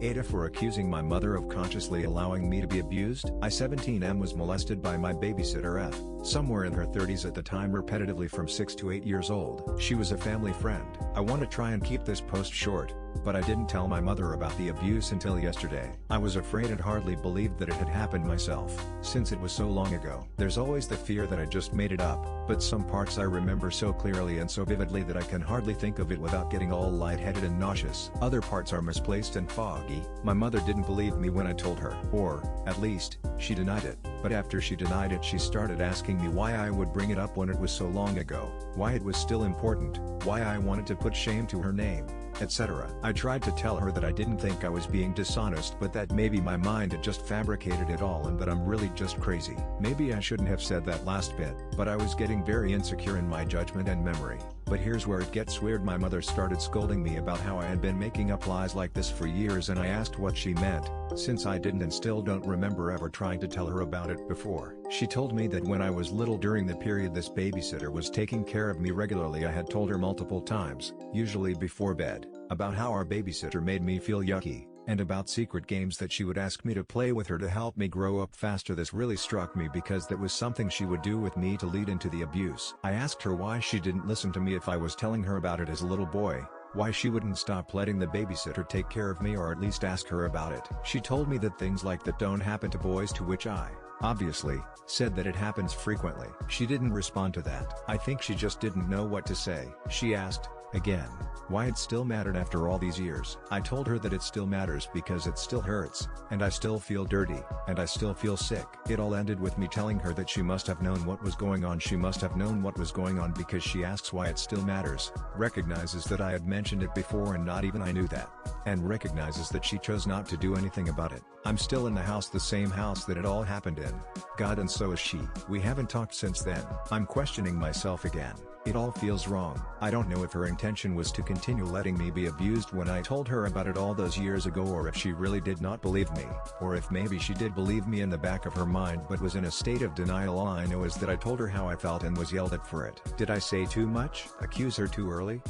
Aitah for accusing my mother of consciously allowing me to be abused. I 17M was molested by my babysitter F, somewhere in her 30s at the time, repetitively from 6 to 8 years old. She was a family friend. I want to try and keep this post short, but I didn't tell my mother about the abuse until yesterday. I was afraid and hardly believed that it had happened myself, since it was so long ago. There's always the fear that I just made it up, but some parts I remember so clearly and so vividly that I can hardly think of it without getting all lightheaded and nauseous. Other parts are misplaced and foggy. My mother didn't believe me when I told her, or, at least, she denied it. But after she denied it, she started asking me why I would bring it up when it was so long ago, why it was still important, why I wanted to put shame to her name, etc. I tried to tell her that I didn't think I was being dishonest, but that maybe my mind had just fabricated it all and that I'm really just crazy. Maybe I shouldn't have said that last bit, but I was getting very insecure in my judgment and memory. But here's where it gets weird. My mother started scolding me about how I had been making up lies like this for years, and I asked what she meant, since I didn't and still don't remember ever trying to tell her about it before. She told me that when I was little, during the period this babysitter was taking care of me regularly, I had told her multiple times, usually before bed, about how our babysitter made me feel yucky, and about secret games that she would ask me to play with her to help me grow up faster. This really struck me because that was something she would do with me to lead into the abuse. I asked her why she didn't listen to me if I was telling her about it as a little boy, why she wouldn't stop letting the babysitter take care of me or at least ask her about it. She told me that things like that don't happen to boys, to which I, obviously, said that it happens frequently. She didn't respond to that. I think she just didn't know what to say. She asked, again, why it still mattered after all these years. I told her that it still matters because it still hurts, and I still feel dirty, and I still feel sick. It all ended with me telling her that she must have known what was going on. She must have known what was going on because she asks why it still matters, recognizes that I had mentioned it before and not even I knew that, and recognizes that she chose not to do anything about it. I'm still in the house, the same house that it all happened in. God, and so is she. We haven't talked since then. I'm questioning myself again. It all feels wrong. I don't know if her intention was to continue letting me be abused when I told her about it all those years ago, or if she really did not believe me, or if maybe she did believe me in the back of her mind but was in a state of denial. All I know is that I told her how I felt and was yelled at for it. Did I say too much? Accuse her too early?